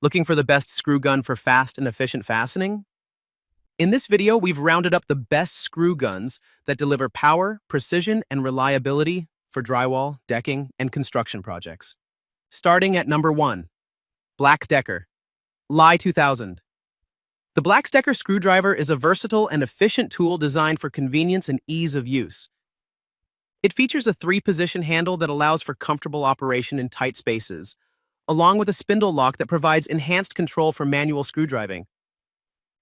Looking for the best screw gun for fast and efficient fastening? In this video, we've rounded up the best screw guns that deliver power, precision, and reliability for drywall, decking, and construction projects. Starting at number 1, BLACK+DECKER Li2000. The BLACK+DECKER screwdriver is a versatile and efficient tool designed for convenience and ease of use. It features a 3-position handle that allows for comfortable operation in tight spaces, along with a spindle lock that provides enhanced control for manual screwdriving.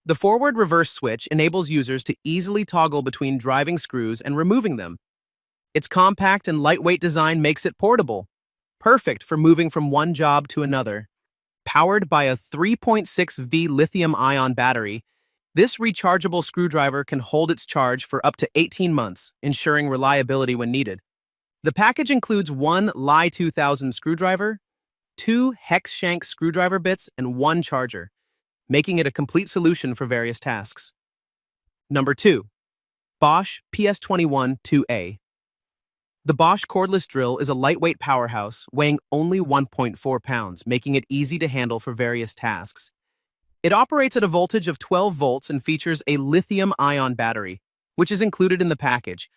The forward-reverse switch enables users to easily toggle between driving screws and removing them. Its compact and lightweight design makes it portable, perfect for moving from one job to another. Powered by a 3.6V lithium-ion battery, this rechargeable screwdriver can hold its charge for up to 18 months, ensuring reliability when needed. The package includes one Li2000 screwdriver, 2 hex shank screwdriver bits, and 1 charger, making it a complete solution for various tasks. Number 2. Bosch PS21-2A. The Bosch cordless drill is a lightweight powerhouse, weighing only 1.4 pounds, making it easy to handle for various tasks. It operates at a voltage of 12 volts and features a lithium-ion battery, which is included in the package.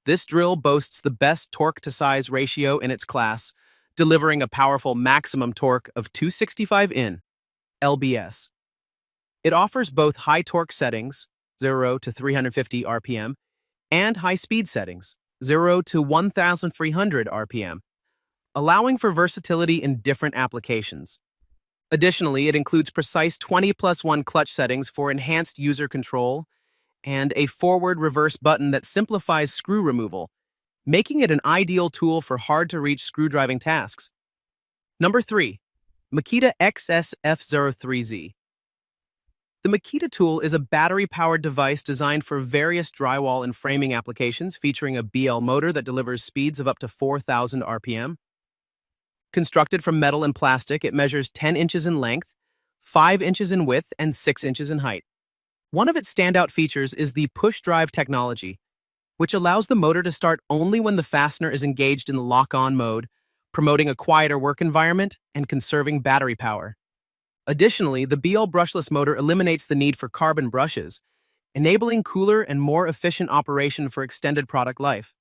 This drill boasts the best torque-to-size ratio in its class, delivering a powerful maximum torque of 265 lbs. It offers both high torque settings, 0 to 350 RPM, and high speed settings, 0 to 1,300 RPM, allowing for versatility in different applications. Additionally, it includes precise 20+1 clutch settings for enhanced user control and a forward-reverse button that simplifies screw removal, making it an ideal tool for hard-to-reach screw-driving tasks. Number 3. Makita XSF03Z. The Makita tool is a battery-powered device designed for various drywall and framing applications, featuring a BL motor that delivers speeds of up to 4,000 RPM. Constructed from metal and plastic, it measures 10 inches in length, 5 inches in width, and 6 inches in height. One of its standout features is the push-drive technology, which allows the motor to start only when the fastener is engaged in lock-on mode, promoting a quieter work environment and conserving battery power. Additionally, the BL brushless motor eliminates the need for carbon brushes, enabling cooler and more efficient operation for extended product life.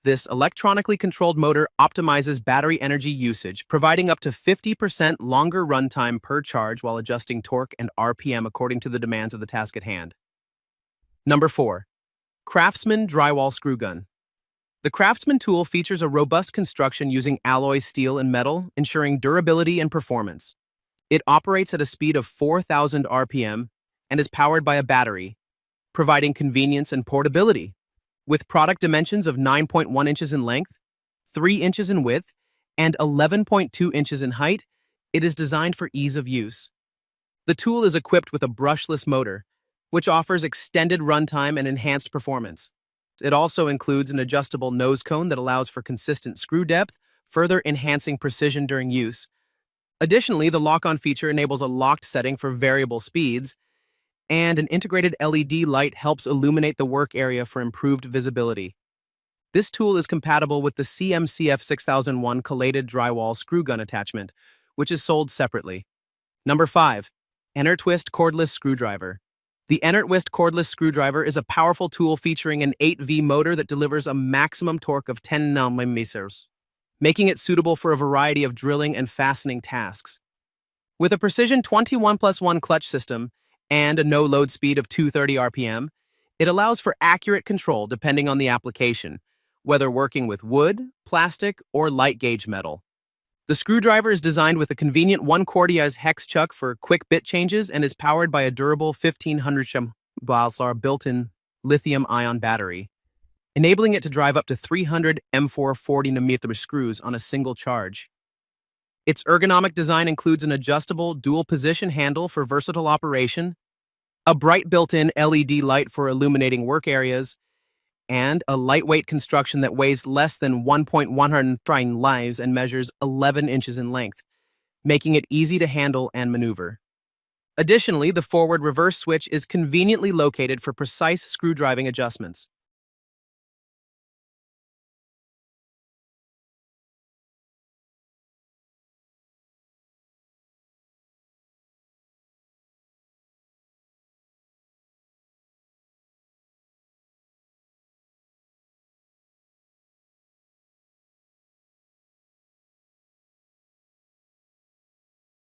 This electronically controlled motor optimizes battery energy usage, providing up to 50% longer runtime per charge while adjusting torque and RPM according to the demands of the task at hand. Number 4. CRAFTSMAN Drywall Screwgun. The CRAFTSMAN tool features a robust construction using alloy steel and metal, ensuring durability and performance. It operates at a speed of 4,000 RPM and is powered by a battery, providing convenience and portability. With product dimensions of 9.1 inches in length, 3 inches in width, and 11.2 inches in height, it is designed for ease of use. The tool is equipped with a brushless motor, which offers extended runtime and enhanced performance. It also includes an adjustable nose cone that allows for consistent screw depth, further enhancing precision during use. Additionally, the lock-on feature enables a locked setting for variable speeds, and an integrated LED light helps illuminate the work area for improved visibility. This tool is compatible with the CMCF6001 collated drywall screw gun attachment, which is sold separately. Number 5. ENERTWIST Cordless Screwdriver. The ENERTWIST cordless screwdriver is a powerful tool featuring an 8V motor that delivers a maximum torque of 10 Nm, making it suitable for a variety of drilling and fastening tasks. With a precision 21+1 clutch system and a no-load speed of 230 RPM, it allows for accurate control depending on the application, whether working with wood, plastic, or light-gauge metal. The screwdriver is designed with a convenient 1/4 hex chuck for quick bit changes and is powered by a durable 1,500 mAh built-in lithium-ion battery, enabling it to drive up to 300 M4 40mm screws on a single charge. Its ergonomic design includes an adjustable dual-position handle for versatile operation, a bright built-in LED light for illuminating work areas, and a lightweight construction that weighs less than 1.109 lives and measures 11 inches in length, making it easy to handle and maneuver. Additionally, the forward-reverse switch is conveniently located for precise screw driving adjustments.